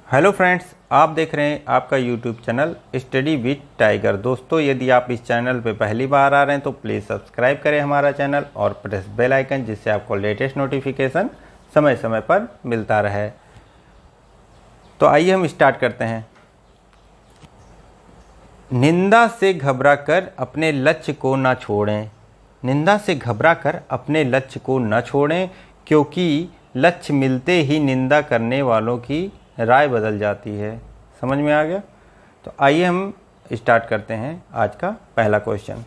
Hello friends, आप देख रहे हैं आपका YouTube channel study with tiger. दोस्तों, यदि आप इस चैनल पे पहली बार आ रहे हैं तो प्लीज़ सब्सक्राइब करें हमारा चैनल और प्रेस बेल आइकन, जिससे आपको लेटेस्ट नोटिफिकेशन समय समय पर मिलता रहे। तो आइए हम स्टार्ट करते हैं। निंदा से घबराकर अपने लक्ष्य को न छोड़ें। निंदा से घबराकर अपने लक्ष्य को न छोड़ें, क्योंकि लक्ष्य मिलते ही निंदा करने वालों की राय बदल जाती है। समझ में आ गया? तो आइए हम स्टार्ट करते हैं आज का पहला क्वेश्चन।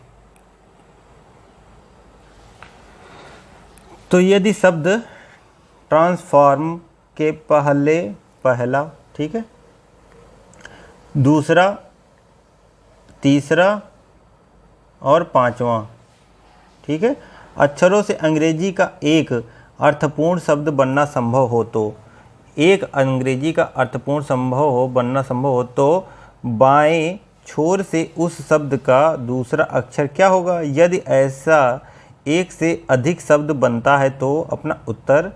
तो यदि शब्द ट्रांसफॉर्म के पहला, ठीक है, दूसरा, तीसरा और पांचवा, ठीक है, अक्षरों से अंग्रेजी का एक अर्थपूर्ण शब्द बनना संभव हो तो एक अंग्रेजी का अर्थपूर्ण बनना संभव हो तो बाएं छोर से उस शब्द का दूसरा अक्षर क्या होगा? यदि ऐसा एक से अधिक शब्द बनता है तो अपना उत्तर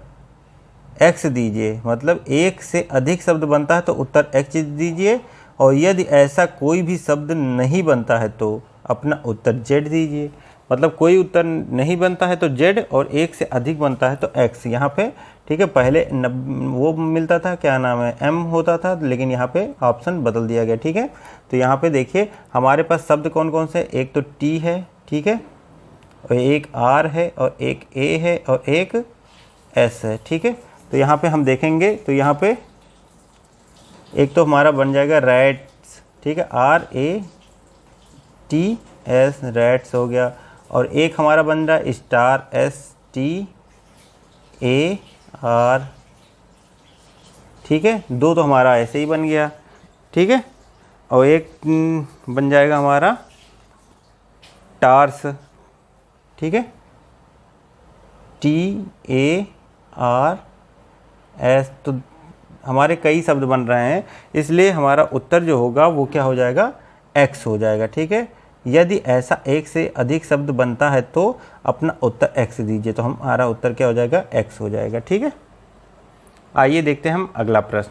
x दीजिए। मतलब एक से अधिक शब्द बनता है तो उत्तर x दीजिए, और यदि ऐसा कोई भी शब्द नहीं बनता है तो अपना उत्तर z दीजिए। मतलब कोई उत्तर नहीं बनता है तो z, और एक से अधिक बनता है तो x। यहाँ पे ठीक है, पहले वो मिलता था, क्या नाम है, m होता था, लेकिन यहाँ पे ऑप्शन बदल दिया गया। ठीक है, तो यहाँ पे देखिए हमारे पास शब्द कौन कौन से, एक तो t है, ठीक है, और एक r है, और एक a है, और एक s है। ठीक है, तो यहाँ पे हम देखेंगे तो यहाँ पे एक तो हमारा बन जाएगा रैट्स, ठीक है, RATS, रैट्स हो गया, और एक हमारा बन रहा है स्टार, STAR, ठीक है, दो तो हमारा ऐसे ही बन गया। ठीक है, और एक बन जाएगा हमारा टार्स, ठीक है, TARS। तो हमारे कई शब्द बन रहे हैं, इसलिए हमारा उत्तर जो होगा वो क्या हो जाएगा, x हो जाएगा। ठीक है, यदि ऐसा एक से अधिक शब्द बनता है तो अपना उत्तर x दीजिए, तो हमारा उत्तर क्या हो जाएगा, x हो जाएगा। ठीक है, आइए देखते हैं हम अगला प्रश्न।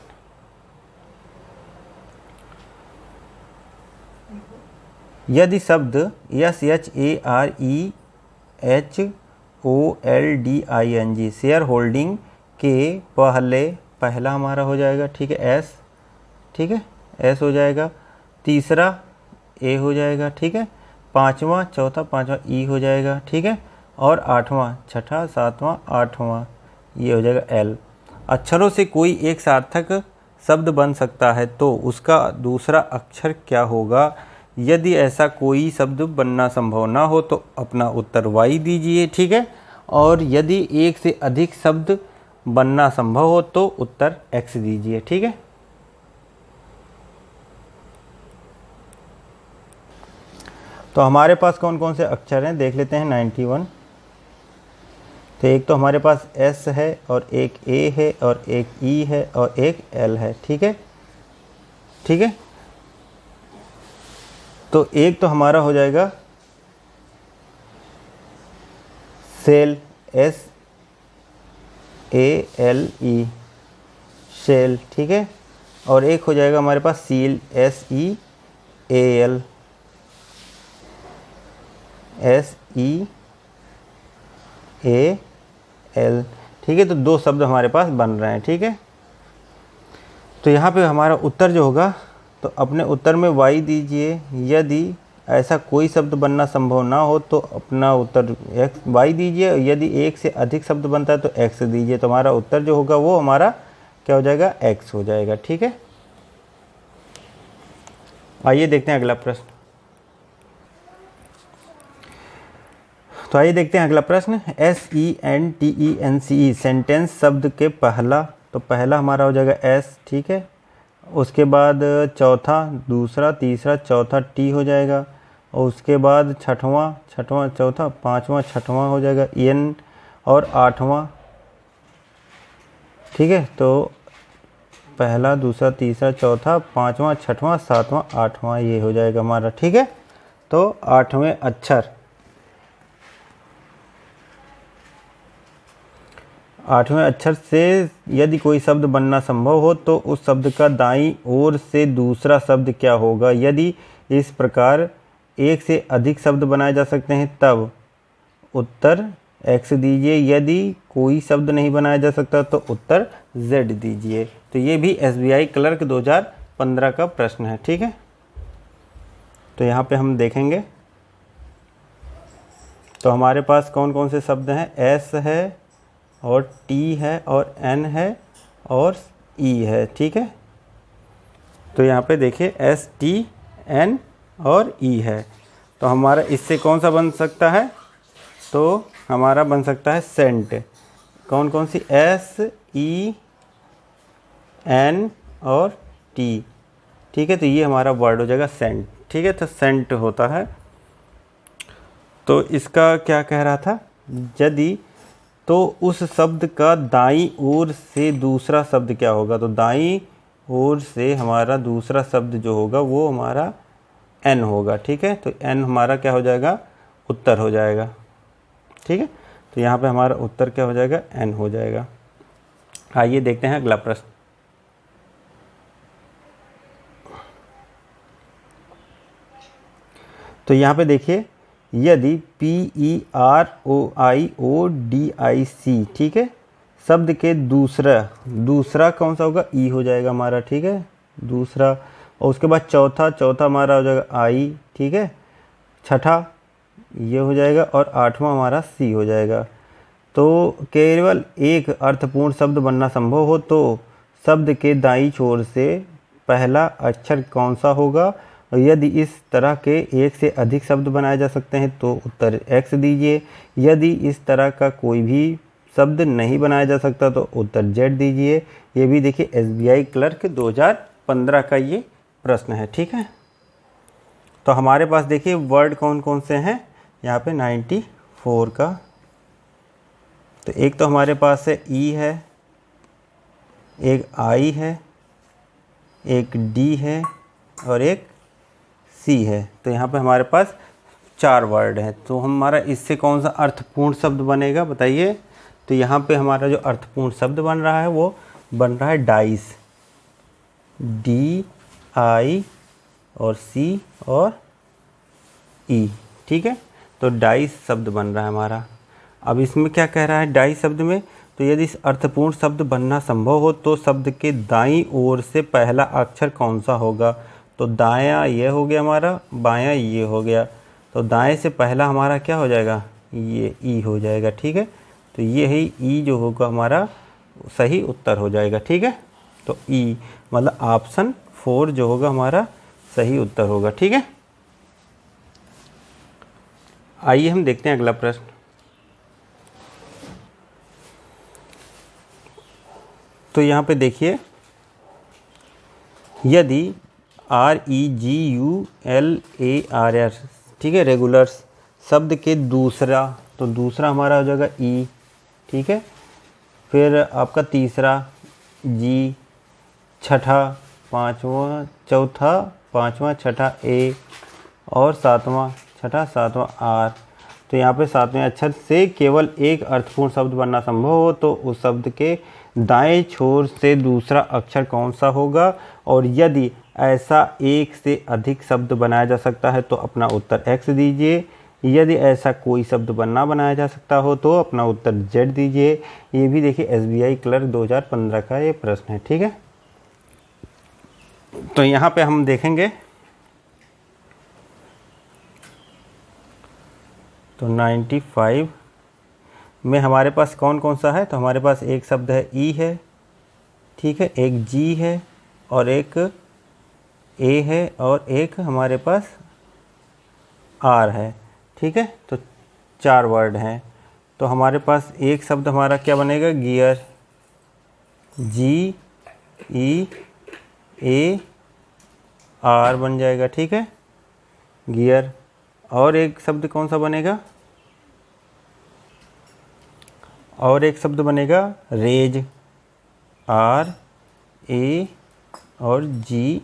यदि शब्द SHAREHOLDING शेयर होल्डिंग के पहला हमारा हो जाएगा, ठीक है, S, ठीक है, S हो जाएगा, तीसरा A हो जाएगा, ठीक है, पांचवा, चौथा, पांचवा E हो जाएगा, ठीक है, और आठवां, छठा, सातवां, आठवां ये हो जाएगा L। अक्षरों से कोई एक सार्थक शब्द बन सकता है तो उसका दूसरा अक्षर क्या होगा? यदि ऐसा कोई शब्द बनना संभव ना हो तो अपना उत्तर Y दीजिए। ठीक है, और यदि एक से अधिक शब्द बनना संभव हो तो उत्तर X दीजिए। ठीक है, तो हमारे पास कौन कौन से अक्षर हैं देख लेते हैं। 91, तो एक तो हमारे पास S है, और एक A है, और एक E है, और एक L है। ठीक है, ठीक है, तो एक तो हमारा हो जाएगा सेल, SALE, सेल, ठीक है, और एक हो जाएगा हमारे पास सील, SEAL, ठीक है, तो दो शब्द हमारे पास बन रहे हैं। ठीक है, तो यहाँ पे हमारा उत्तर जो होगा, तो अपने उत्तर में Y दीजिए। यदि ऐसा कोई शब्द बनना संभव ना हो तो अपना उत्तर Y दीजिए, यदि एक से अधिक शब्द बनता है तो X दीजिए। तो हमारा उत्तर जो होगा वो हमारा क्या हो जाएगा, X हो जाएगा। ठीक है, आइए देखते हैं अगला प्रश्न। तो आइए देखते हैं अगला प्रश्न। SENTENCE सेंटेंस शब्द के पहला, तो पहला हमारा हो जाएगा S, ठीक है, उसके बाद चौथा, दूसरा, तीसरा, चौथा T हो जाएगा, और उसके बाद छठवां, चौथा, पांचवा, छठवां हो जाएगा N, और आठवां, ठीक है, तो पहला, दूसरा, तीसरा, चौथा, पांचवा, छठवां, सातवां, आठवां ये हो जाएगा हमारा। ठीक है, तो आठवें अक्षर 8वें अक्षर से यदि कोई शब्द बनना संभव हो तो उस शब्द का दाईं ओर से दूसरा शब्द क्या होगा? यदि इस प्रकार एक से अधिक शब्द बनाए जा सकते हैं तब उत्तर x दीजिए। यदि कोई शब्द नहीं बनाया जा सकता तो उत्तर z दीजिए। तो ये भी SBI क्लर्क 2015 का प्रश्न है। ठीक है, तो यहाँ पे हम देखेंगे तो हमारे पास कौन कौन से शब्द हैं? S है और T है और N है और E है। ठीक है, तो यहाँ पे देखिए S, T, N और E है। तो हमारा इससे कौन सा बन सकता है? तो हमारा बन सकता है सेंट। कौन कौन सी? S, E, N और T। ठीक है, तो ये हमारा वर्ड हो जाएगा सेंट। ठीक है, तो सेंट होता है। तो इसका क्या कह रहा था? यदि तो उस शब्द का दाईं ओर से दूसरा शब्द क्या होगा? तो दाईं ओर से हमारा दूसरा शब्द जो होगा वो हमारा N होगा। ठीक है, तो N हमारा क्या हो जाएगा? उत्तर हो जाएगा। ठीक है, तो यहाँ पे हमारा उत्तर क्या हो जाएगा? N हो जाएगा। आइए देखते हैं अगला प्रश्न। तो यहाँ पे देखिए, यदि PEROIODIC, ठीक है, शब्द के दूसरा कौन सा होगा? E हो जाएगा हमारा। ठीक है, दूसरा। और उसके बाद चौथा हमारा हो जाएगा I। ठीक है, छठा ये हो जाएगा और 8वां हमारा C हो जाएगा। तो केवल एक अर्थपूर्ण शब्द बनना संभव हो तो शब्द के दाईं छोर से पहला अक्षर कौन सा होगा? और यदि इस तरह के एक से अधिक शब्द बनाए जा सकते हैं तो उत्तर X दीजिए। यदि इस तरह का कोई भी शब्द नहीं बनाया जा सकता तो उत्तर Z दीजिए। ये भी देखिए SBI क्लर्क 2015 का ये प्रश्न है। ठीक है, तो हमारे पास देखिए वर्ड कौन कौन से हैं यहाँ पे 94 का। तो एक तो हमारे पास है E है, एक I है, एक D है और एक C है। तो यहाँ पे हमारे पास 4 वर्ड हैं। तो हमारा इससे कौन सा अर्थपूर्ण शब्द बनेगा बताइए? तो यहाँ पे हमारा जो अर्थपूर्ण शब्द बन रहा है वो बन रहा है डाइस, DI और C और E। ठीक है, तो डाइस शब्द बन रहा है हमारा। अब इसमें क्या कह रहा है डाइस शब्द में? तो यदि इस अर्थपूर्ण शब्द बनना संभव हो तो शब्द के दाईं ओर से पहला अक्षर कौन सा होगा? तो दायां ये हो गया हमारा, बायां ये हो गया। तो दाएं से पहला हमारा क्या हो जाएगा? ये E हो जाएगा। ठीक है, तो ये ही E जो होगा हमारा सही उत्तर हो जाएगा। ठीक है, तो E मतलब ऑप्शन 4 जो होगा हमारा सही उत्तर होगा। ठीक है, आइए हम देखते हैं अगला प्रश्न। तो यहाँ पे देखिए, यदि REGULARS, ठीक है, रेगुलर्स शब्द के दूसरा, तो दूसरा हमारा हो जाएगा E। ठीक है, फिर आपका तीसरा G, छठा, पाँचवा, चौथा, पाँचवा, छठा A और सातवां, छठा, सातवां R। तो यहाँ पे 7वें अक्षर से केवल एक अर्थपूर्ण शब्द बनना संभव हो तो उस शब्द के दाएं छोर से दूसरा अक्षर कौन सा होगा? और यदि ऐसा एक से अधिक शब्द बनाया जा सकता है तो अपना उत्तर X दीजिए। यदि ऐसा कोई शब्द बनाया जा सकता हो तो अपना उत्तर Z दीजिए। ये भी देखिए SBI क्लर्क 2015 का ये प्रश्न है। ठीक है, तो यहाँ पे हम देखेंगे तो 95 में हमारे पास कौन कौन सा है? तो हमारे पास एक शब्द है E है, ठीक है, एक G है और एक A है और एक हमारे पास R है। ठीक है, तो 4 वर्ड हैं। तो हमारे पास एक शब्द हमारा क्या बनेगा? गियर, GEAR बन जाएगा। ठीक है, गियर। और एक शब्द कौन सा बनेगा? और एक शब्द बनेगा रेज, RA और G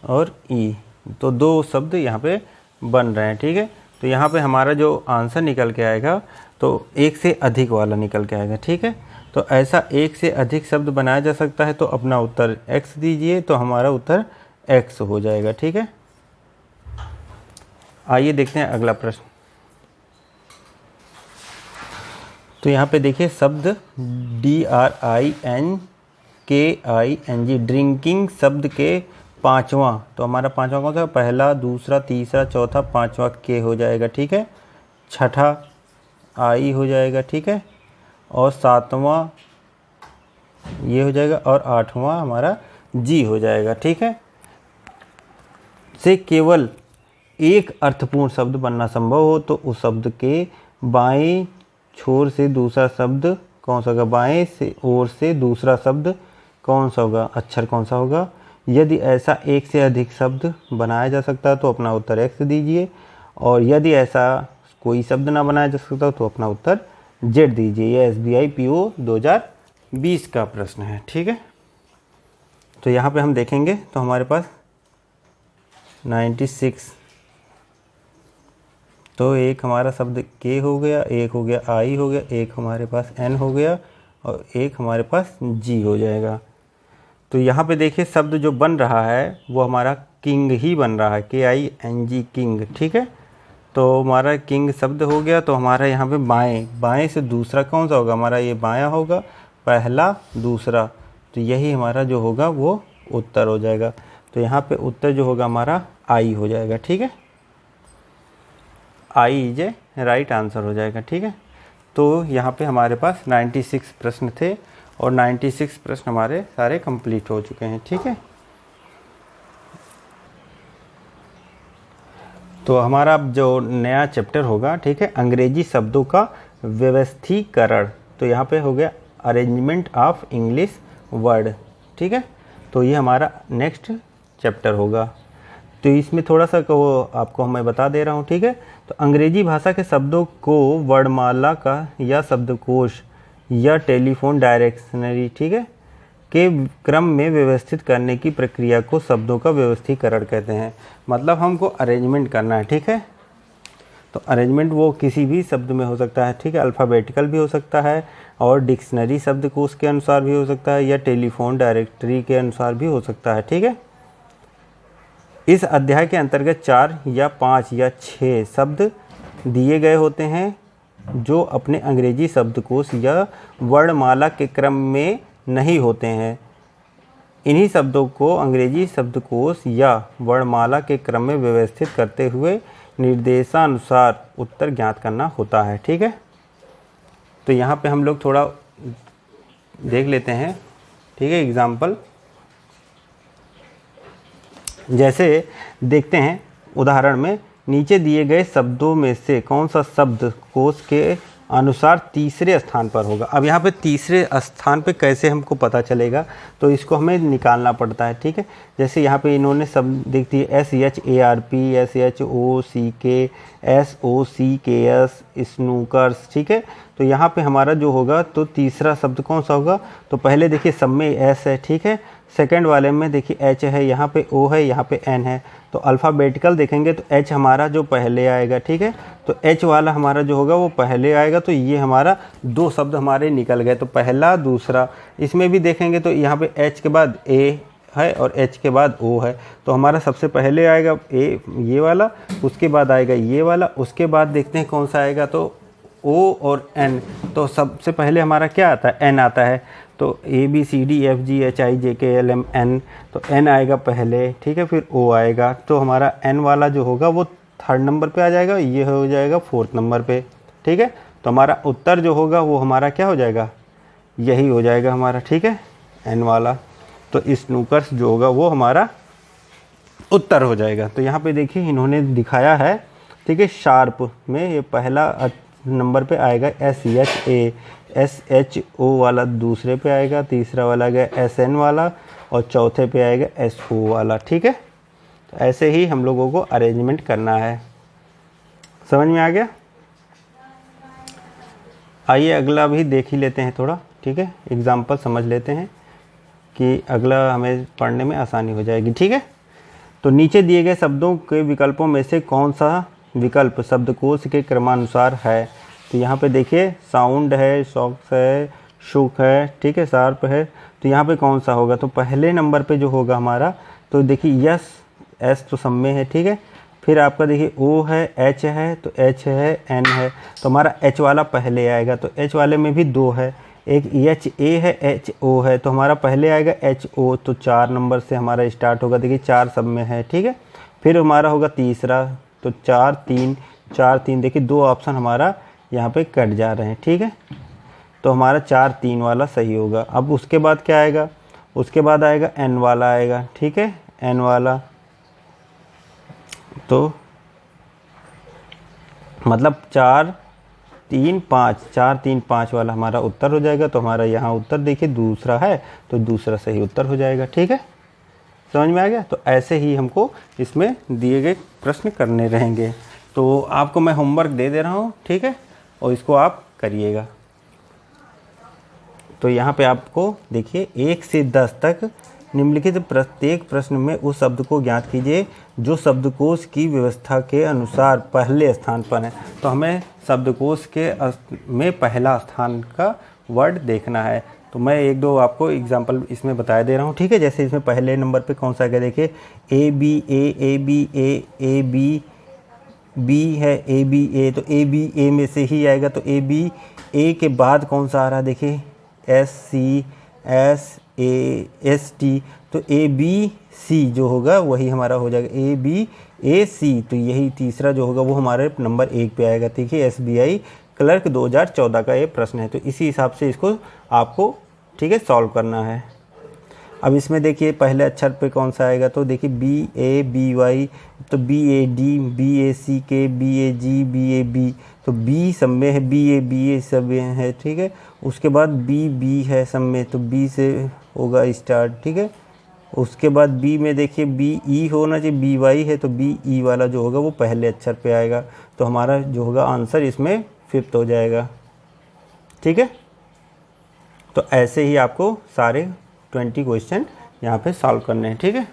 और E। तो 2 शब्द यहाँ पे बन रहे हैं। ठीक है, तो यहाँ पे हमारा जो आंसर निकल के आएगा तो एक से अधिक वाला निकल के आएगा। ठीक है, तो ऐसा एक से अधिक शब्द बनाया जा सकता है, तो अपना उत्तर x दीजिए, तो हमारा उत्तर x हो जाएगा। ठीक है, आइए देखते हैं अगला प्रश्न। तो यहाँ पे देखिए शब्द DRINKING ड्रिंकिंग शब्द के पांचवा, तो हमारा पांचवा कौन सा? पहला, दूसरा, तीसरा, चौथा, पांचवा के हो जाएगा। ठीक है, छठा आई हो जाएगा। ठीक है, और सातवां ये हो जाएगा, और आठवां हमारा जी हो जाएगा। ठीक है, से केवल एक अर्थपूर्ण शब्द बनना संभव हो तो उस शब्द के बाएं छोर से दूसरा शब्द कौन सा होगा? बाएं से ओर से दूसरा शब्द कौन सा होगा? अक्षर कौन सा होगा? यदि ऐसा एक से अधिक शब्द बनाया जा सकता है तो अपना उत्तर x दीजिए, और यदि ऐसा कोई शब्द ना बनाया जा सकता तो अपना उत्तर z दीजिए। यह SBI PO 2020 का प्रश्न है। ठीक है, तो यहाँ पे हम देखेंगे तो हमारे पास 96, तो एक हमारा शब्द के हो गया, एक हो गया आई हो गया, एक हमारे पास एन हो गया, और एक हमारे पास जी हो जाएगा। तो यहाँ पे देखिए शब्द जो बन रहा है वो हमारा किंग ही बन रहा है, KING किंग। ठीक है, तो हमारा किंग शब्द हो गया, तो हमारा यहाँ पे बाएं से दूसरा कौन सा होगा? हमारा ये बायां होगा, पहला, दूसरा, तो यही हमारा जो होगा वो उत्तर हो जाएगा। तो यहाँ पे उत्तर जो होगा हमारा आई हो जाएगा। ठीक है, I is a right answer हो जाएगा। ठीक है, तो यहाँ पे हमारे पास 96 प्रश्न थे, और 96 प्रश्न हमारे सारे कंप्लीट हो चुके हैं। ठीक है, तो हमारा अब जो नया चैप्टर होगा, ठीक है, अंग्रेजी शब्दों का व्यवस्थीकरण, तो यहाँ पे हो गया अरेंजमेंट ऑफ इंग्लिश वर्ड। ठीक है, तो ये हमारा नेक्स्ट चैप्टर होगा। तो इसमें थोड़ा सा को आपको मैं बता दे रहा हूँ। ठीक है, तो अंग्रेजी भाषा के शब्दों को वर्णमाला का या शब्दकोश या टेलीफोन डायरेक्शनरी, ठीक है, के क्रम में व्यवस्थित करने की प्रक्रिया को शब्दों का व्यवस्थीकरण कहते हैं। मतलब हमको अरेंजमेंट करना है। ठीक है, तो अरेंजमेंट वो किसी भी शब्द में हो सकता है। ठीक है, अल्फ़ाबेटिकल भी हो सकता है, और डिक्शनरी शब्दकोश के अनुसार भी हो सकता है, या टेलीफोन डायरेक्टरी के अनुसार भी हो सकता है। ठीक है, इस अध्याय के अंतर्गत 4 या 5 या 6 शब्द दिए गए होते हैं जो अपने अंग्रेजी शब्दकोश या वर्णमाला के क्रम में नहीं होते हैं। इन्हीं शब्दों को अंग्रेजी शब्दकोश या वर्णमाला के क्रम में व्यवस्थित करते हुए निर्देशानुसार उत्तर ज्ञात करना होता है। ठीक है, तो यहाँ पे हम लोग थोड़ा देख लेते हैं। ठीक है, एग्जाम्पल जैसे देखते हैं उदाहरण में, नीचे दिए गए शब्दों में से कौन सा शब्द कोश के अनुसार तीसरे स्थान पर होगा। अब यहाँ पे तीसरे स्थान पे कैसे हमको पता चलेगा, तो इसको हमें निकालना पड़ता है। ठीक है, जैसे यहाँ पे इन्होंने शब्द देख दिए SHARP, SHOCK, SOCKS, स्नूकर्स। ठीक है, तो यहाँ पे हमारा जो होगा तो तीसरा शब्द कौन सा होगा? तो पहले देखिए सब में S है। ठीक है, सेकंड वाले में देखिए H है, यहाँ पे O है, यहाँ पे N है। तो अल्फ़ाबेटिकल देखेंगे तो H हमारा जो पहले आएगा। ठीक है, तो H वाला हमारा जो होगा वो पहले आएगा। तो ये हमारा 2 शब्द हमारे निकल गए, तो पहला, दूसरा। इसमें भी देखेंगे तो यहाँ पे H के बाद A है और H के बाद O है, तो हमारा सबसे पहले आएगा A ये वाला, उसके बाद आएगा ये वाला, उसके बाद देखते हैं कौन सा आएगा, तो O और N। तो सबसे पहले हमारा क्या आता है? N आता है। तो ABCDFGHIJKLMN, तो N आएगा पहले। ठीक है, फिर O आएगा, तो हमारा N वाला जो होगा वो 3rd नंबर पे आ जाएगा, ये हो जाएगा 4th नंबर पे। ठीक है, तो हमारा उत्तर जो होगा वो हमारा क्या हो जाएगा? यही हो जाएगा हमारा। ठीक है, N वाला। तो स्नूकर्स जो होगा वो हमारा उत्तर हो जाएगा। तो यहाँ पे देखिए इन्होंने दिखाया है। ठीक है, शार्प में ये पहला नंबर पे आएगा SHA, SHO वाला दूसरे पे आएगा, तीसरा वाला आएगा SN वाला, और चौथे पे आएगा SO वाला। ठीक है, तो ऐसे ही हम लोगों को अरेंजमेंट करना है। समझ में आ गया? आइए अगला भी देख ही लेते हैं थोड़ा। ठीक है, एग्जाम्पल समझ लेते हैं कि अगला हमें पढ़ने में आसानी हो जाएगी। ठीक है, तो नीचे दिए गए शब्दों के विकल्पों में से कौन सा विकल्प शब्दकोश के क्रमानुसार है? तो यहाँ पे देखिए साउंड है, सॉक्स है, शुक है, ठीक है, शार्प है। तो यहाँ पे कौन सा होगा, तो पहले नंबर पे जो होगा हमारा, तो देखिए यस, एस तो सब में है, ठीक है। फिर आपका देखिए ओ है, एच है, तो एच है, एन है, तो हमारा एच वाला पहले आएगा। तो एच वाले में भी 2 है, एक एच ए है, एच ओ है, तो हमारा पहले आएगा एच ओ, तो 4 नंबर से हमारा स्टार्ट होगा। देखिए 4 सब में है, ठीक है। फिर हमारा होगा तीसरा, तो 4 3 4 3, देखिए 2 ऑप्शन हमारा यहाँ पे कट जा रहे हैं, ठीक है। तो हमारा 4 3 वाला सही होगा। अब उसके बाद क्या आएगा, उसके बाद आएगा एन वाला आएगा, ठीक है, एन वाला। तो मतलब 4 3 5, 4 3 5 वाला हमारा उत्तर हो जाएगा। तो हमारा यहाँ उत्तर देखिए दूसरा है, तो दूसरा सही उत्तर हो जाएगा, ठीक है। समझ में आ गया। तो ऐसे ही हमको इसमें दिए गए प्रश्न करने रहेंगे। तो आपको मैं होमवर्क दे दे रहा हूँ, ठीक है, और इसको आप करिएगा। तो यहाँ पे आपको देखिए 1 से 10 तक निम्नलिखित प्रत्येक प्रश्न में उस शब्द को ज्ञात कीजिए जो शब्दकोश की व्यवस्था के अनुसार पहले स्थान पर है। तो हमें शब्दकोश के में पहला स्थान का वर्ड देखना है। तो मैं 1-2 आपको एग्जांपल इसमें बता दे रहा हूँ, ठीक है। जैसे इसमें पहले नंबर पे कौन सा है, देखिए ए बी ए बी है, ए बी ए, तो ए बी ए में से ही आएगा। तो ए बी ए के बाद कौन सा आ रहा है, देखिए S C S A S T, तो ए बी सी जो होगा वही हमारा हो जाएगा ए बी ए सी। तो यही तीसरा जो होगा वो हमारे नंबर 1 पे आएगा। देखिए SBI क्लर्क 2014 का ये प्रश्न है। तो इसी हिसाब से इसको आपको, ठीक है, सॉल्व करना है। अब इसमें देखिए पहले अक्षर पे कौन सा आएगा, तो देखिए BABY, तो BAD BACK BAG BAB, तो B सब में है, BA सब में है, ठीक है। उसके बाद B है सब में, तो B से होगा स्टार्ट, ठीक है। उसके बाद B में देखिए BE होना चाहिए, BY है, तो BE वाला जो होगा वो पहले अक्षर पे आएगा। तो हमारा जो होगा आंसर इसमें 5th हो जाएगा, ठीक है। तो ऐसे ही आपको सारे 20 क्वेश्चन यहाँ पे सॉल्व करने हैं, ठीक है।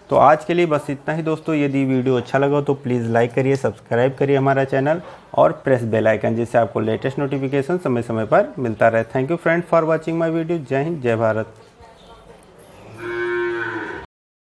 तो आज के लिए बस इतना ही दोस्तों। यदि वीडियो अच्छा लगा तो प्लीज़ लाइक करिए, सब्सक्राइब करिए हमारा चैनल और प्रेस बेल आइकन, जिससे आपको लेटेस्ट नोटिफिकेशन समय समय पर मिलता रहे। Thank you friend for watching my video. जय हिंद, जय भारत।